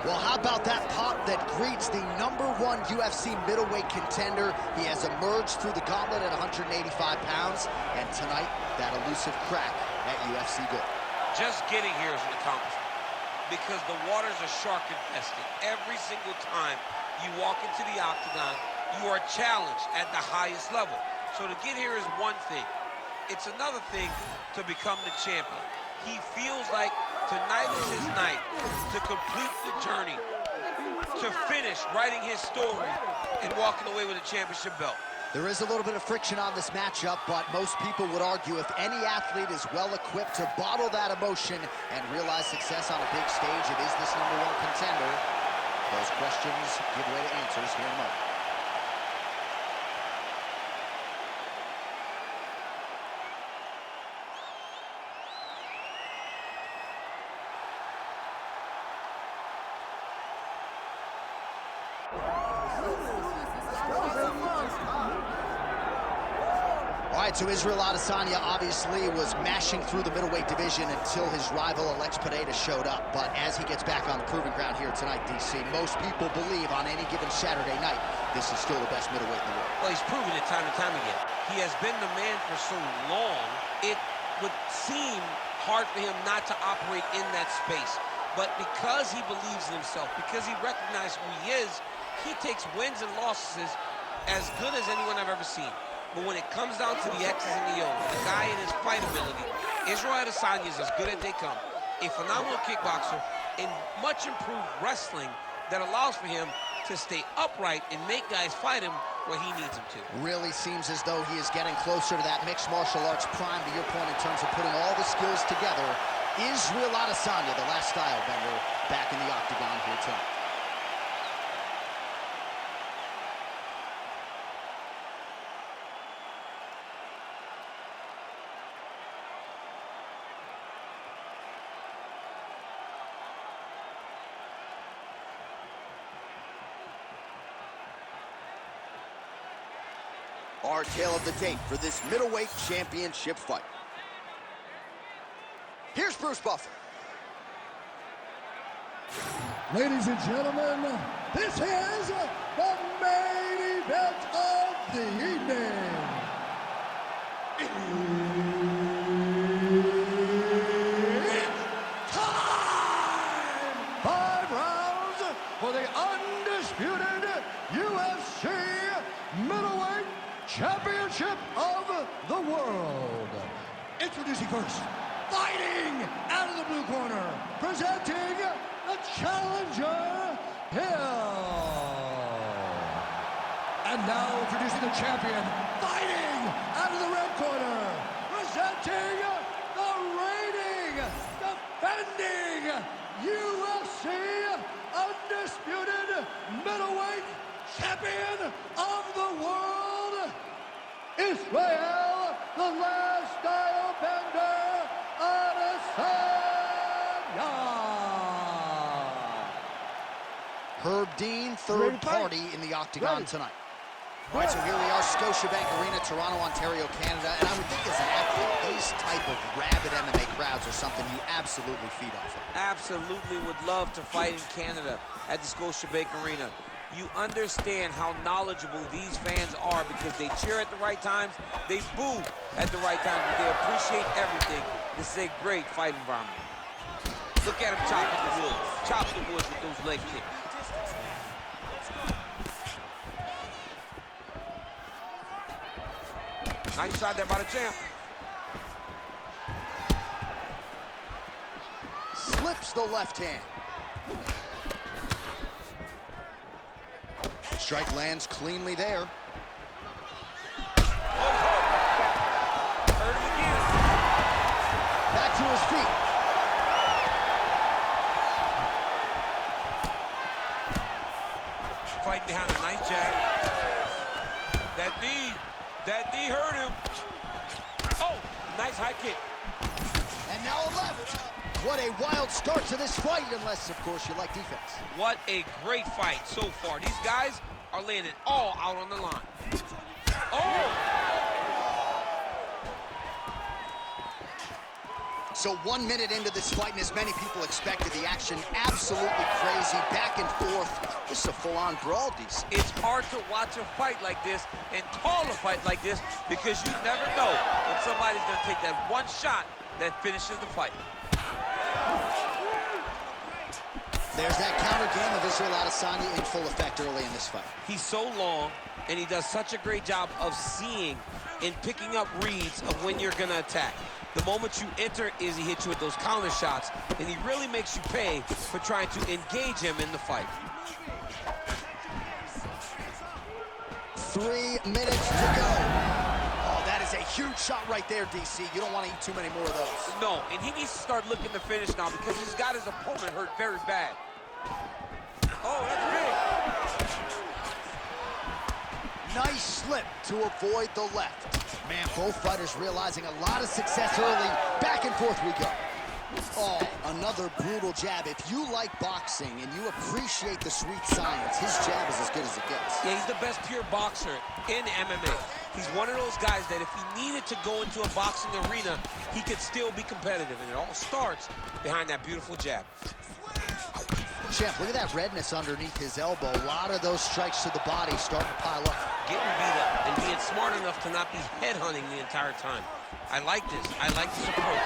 Well, how about that pop that greets the #1 UFC middleweight contender? He has emerged through the gauntlet at 185 pounds, and tonight, that elusive crack at UFC Gold. Just getting here is an accomplishment because the waters are shark infested. Every single time you walk into the octagon, you are challenged at the highest level. So to get here is one thing. It's another thing to become the champion. He feels like tonight is his night to complete the journey, to finish writing his story and walking away with a championship belt. There is a little bit of friction on this matchup, but most people would argue if any athlete is well-equipped to bottle that emotion and realize success on a big stage, it is this #1 contender. Those questions give way to answers here in a moment. All right, so Israel Adesanya obviously was mashing through the middleweight division until his rival Alex Pereira showed up. But as he gets back on the proving ground here tonight, DC, most people believe on any given Saturday night, this is still the best middleweight in the world. Well, he's proven it time and time again. He has been the man for so long, it would seem hard for him not to operate in that space. But because he believes in himself, because he recognizes who he is, he takes wins and losses as good as anyone I've ever seen. But when it comes down to the X's and the O's, the guy in his fight ability, Israel Adesanya is as good as they come. A phenomenal kickboxer and much improved wrestling that allows for him to stay upright and make guys fight him where he needs them to. Really seems as though he is getting closer to that mixed martial arts prime, to your point, in terms of putting all the skills together. Israel Adesanya, the last style bender, back in the octagon here tonight. Our tale of the tape for this middleweight championship fight. Here's Bruce Buffer. Ladies and gentlemen, this is the main event of the evening. It's time! 5 rounds for the undisputed UFC middleweight championship of the world. Introducing first, fighting out of the blue corner, presenting the challenger, Hill. And now introducing the champion, fighting out of the red corner, presenting the reigning, defending UFC undisputed middleweight champion of the world, Israel, the last style bender, Adesanya. Herb Dean, third party in the octagon tonight. All right, so here we are, Scotiabank Arena, Toronto, Ontario, Canada. And I would think as an athlete, these type of rabid MMA crowds are something you absolutely feed off of. Absolutely would love to fight in Canada at the Scotiabank Arena. You understand how knowledgeable these fans are because they cheer at the right times, they boo at the right times, but they appreciate everything. This is a great fight environment. Look at him chopping the wood. Chop the wood with those leg kicks. Nice shot there by the champ. Slips the left hand. Strike lands cleanly there. Hurt him again. Back to his feet. Fighting behind a nice jab. That knee hurt him. Oh, nice high kick. And now a left. What a wild start to this fight, unless, of course, you like defense. What a great fight so far. These guys are laying it all out on the line. Oh! So 1 minute into this fight, and as many people expected, the action absolutely crazy, back and forth. This is a full-on brawl, DC. It's hard to watch a fight like this and call a fight like this because you never know when somebody's going to take that one shot that finishes the fight. There's that counter game of Israel Adesanya in full effect early in this fight. He's so long, and he does such a great job of seeing and picking up reads of when you're going to attack. The moment you enter is he hits you with those counter shots, and he really makes you pay for trying to engage him in the fight. 3 minutes to go. Oh, that is a huge shot right there, DC. You don't want to eat too many more of those. No, and he needs to start looking to finish now because he's got his opponent hurt very bad. Oh, that's big. Nice slip to avoid the left. Man, both fighters realizing a lot of success early. Back and forth we go. Oh, another brutal jab. If you like boxing and you appreciate the sweet science, his jab is as good as it gets. Yeah, he's the best pure boxer in MMA. He's one of those guys that if he needed to go into a boxing arena, he could still be competitive, and it all starts behind that beautiful jab. Champ, look at that redness underneath his elbow. A lot of those strikes to the body starting to pile up. Getting beat up and being smart enough to not be headhunting the entire time. I like this. I like this approach.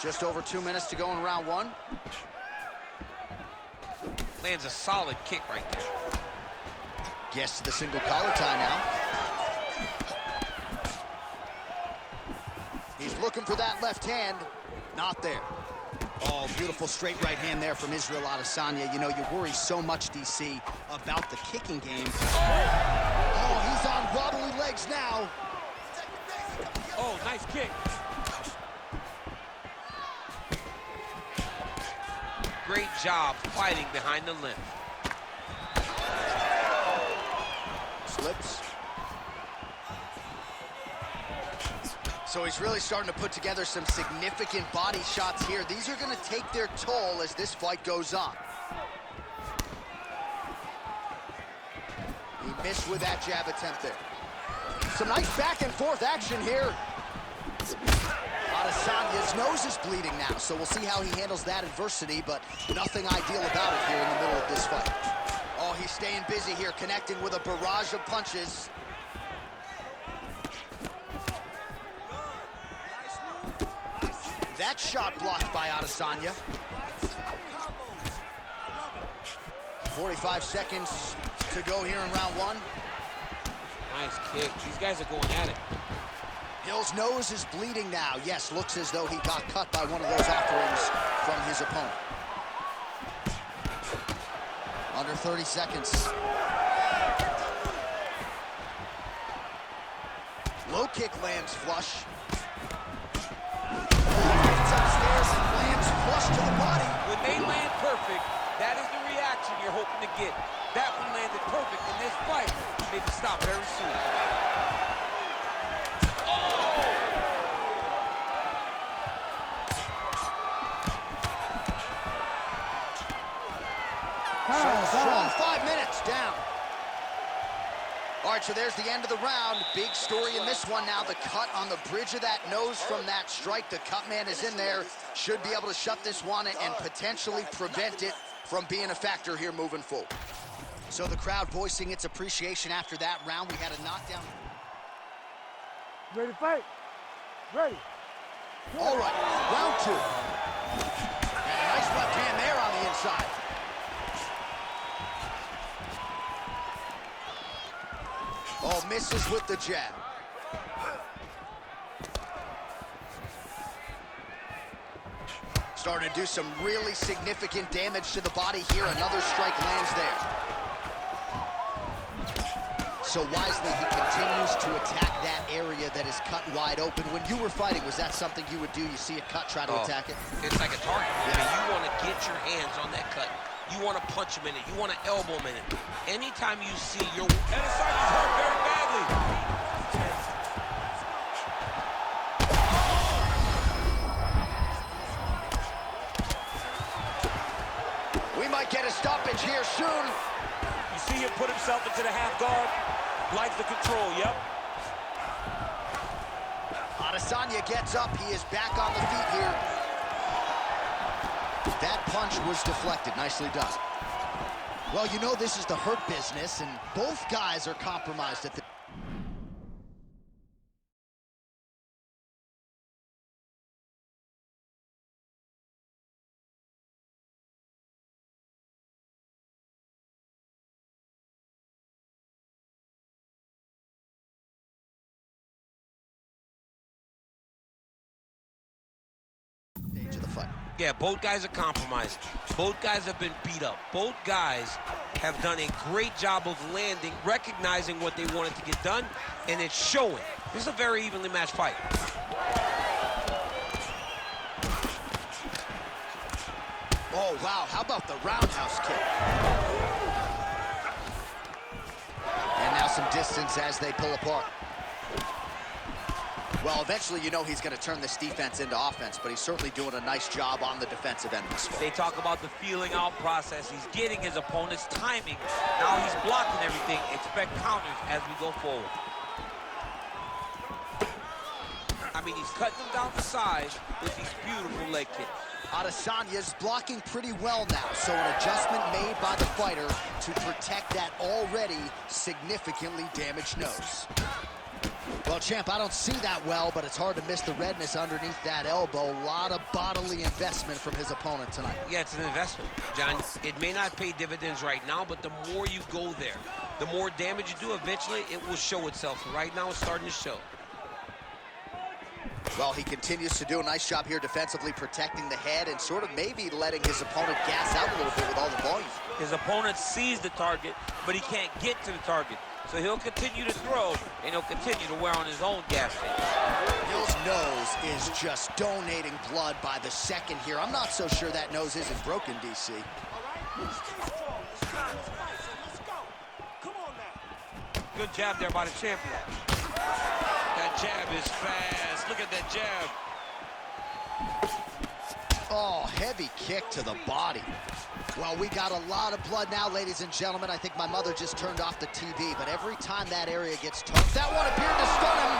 Just over 2 minutes to go in round one. Lands a solid kick right there. Gets to the single collar tie now. He's looking for that left hand. Not there. Oh, beautiful straight right hand there from Israel Adesanya. You know, you worry so much, DC, about the kicking game. Oh, he's on wobbly legs now. Oh, nice kick. Great job fighting behind the limb. Slips. So he's really starting to put together some significant body shots here. These are going to take their toll as this fight goes on. He missed with that jab attempt there. Some nice back and forth action here. Adesanya's nose is bleeding now, so we'll see how he handles that adversity, but nothing ideal about it here in the middle of this fight. Oh, he's staying busy here, connecting with a barrage of punches. That shot blocked by Adesanya. 45 seconds to go here in round one. Nice kick. These guys are going at it. Hill's nose is bleeding now. Yes, looks as though he got cut by one of those offerings from his opponent. Under 30 seconds. Low kick lands flush. Gets upstairs and lands flush to the body. When they land perfect, that is the reaction you're hoping to get. That one landed perfect in this fight. Need to stop very soon. Strong 5 minutes down. All right, so there's the end of the round. Big story in this one now. The cut on the bridge of that nose from that strike. The cut man is in there. Should be able to shut this one and potentially prevent it from being a factor here moving forward. So the crowd voicing its appreciation after that round. We had a knockdown. Ready to fight? Ready. All right, round two. And a nice left hand there on the inside. Oh, misses with the jab. Starting to do some really significant damage to the body here. Another strike lands there. So wisely, he continues to attack that area that is cut wide open. When you were fighting, was that something you would do? You see a cut, try to attack it? It's like a target. I mean, you want to get your hands on that cut. You want to punch him in it. You want to elbow him in it. Anytime you see your... Adesanya's hurt very badly. We might get a stoppage here soon. You see him put himself into the half guard. Likes the control, yep. Adesanya gets up. He is back on the feet here. That punch was deflected. Nicely done. Well, you know this is the hurt business, and both guys are compromised at the... stage of the fight. Yeah, both guys are compromised. Both guys have been beat up. Both guys have done a great job of landing, recognizing what they wanted to get done, and it's showing. This is a very evenly matched fight. Oh, wow, how about the roundhouse kick? And now some distance as they pull apart. Well, eventually, you know he's going to turn this defense into offense, but he's certainly doing a nice job on the defensive end of this fight. They talk about the feeling out process. He's getting his opponent's timing. Now he's blocking everything. Expect counters as we go forward. I mean, he's cutting them down the side with these beautiful leg kicks. Adesanya's blocking pretty well now, so an adjustment made by the fighter to protect that already significantly damaged nose. Well, champ, I don't see that well, but it's hard to miss the redness underneath that elbow. A lot of bodily investment from his opponent tonight. Yeah, it's an investment, John. It may not pay dividends right now, but the more you go there, the more damage you do, eventually it will show itself. Right now, it's starting to show. Well, he continues to do a nice job here defensively, protecting the head and sort of maybe letting his opponent gas out a little bit with all the volume. His opponent sees the target, but he can't get to the target. So he'll continue to throw, and he'll continue to wear on his own gas tank. Hill's nose is just donating blood by the second here. I'm not so sure that nose isn't broken, DC. Good jab there by the champion. That jab is fast. Look at that jab. Oh, heavy kick to the body. Well, we got a lot of blood now, ladies and gentlemen. I think my mother just turned off the TV, but every time that area gets touched, that one appeared to stun him.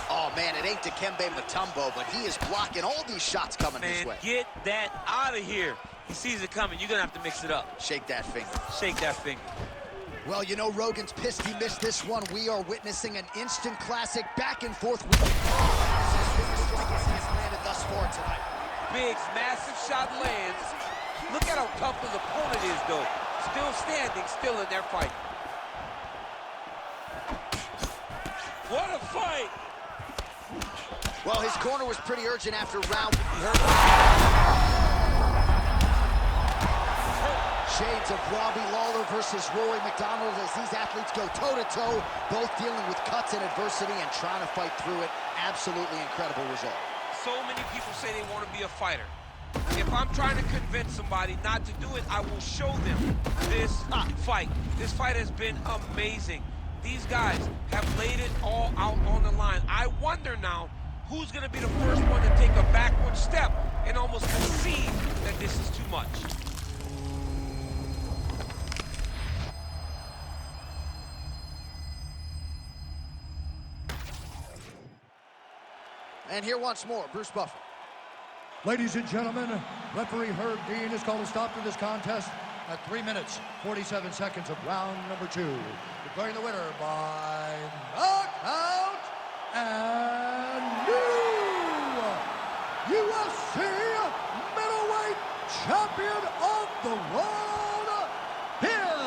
Oh, man, it ain't Dikembe Mutombo, but he is blocking all these shots coming his way. Get that out of here. He sees it coming. You're going to have to mix it up. Shake that finger. Shake that finger. Well, you know, Rogan's pissed he missed this one. We are witnessing an instant classic back and forth. This strike he has landed thus far tonight. Big, massive shot lands. Look at how tough his opponent is, though. Still standing, still in their fight. What a fight! Well, his corner was pretty urgent after round. He hurt. Shades of Robbie Lawler versus Rory McDonald as these athletes go toe-to-toe, both dealing with cuts and adversity and trying to fight through it. Absolutely incredible result. So many people say they want to be a fighter. If I'm trying to convince somebody not to do it, I will show them this fight. This fight has been amazing. These guys have laid it all out on the line. I wonder now who's going to be the first one to take a backward step and almost concede that this is too much. And here once more, Bruce Buffer. Ladies and gentlemen, referee Herb Dean has called a stop to this contest at 3 minutes, 47 seconds of round number 2. Declaring the winner by knockout and new UFC middleweight champion of the world, Hill.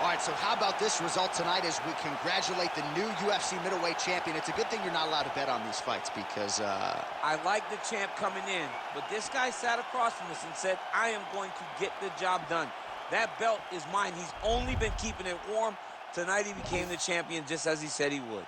All right, so how about this result tonight as we congratulate the new UFC middleweight champion? It's a good thing you're not allowed to bet on these fights because... I like the champ coming in, but this guy sat across from us and said, I am going to get the job done. That belt is mine. He's only been keeping it warm. Tonight he became the champion just as he said he would.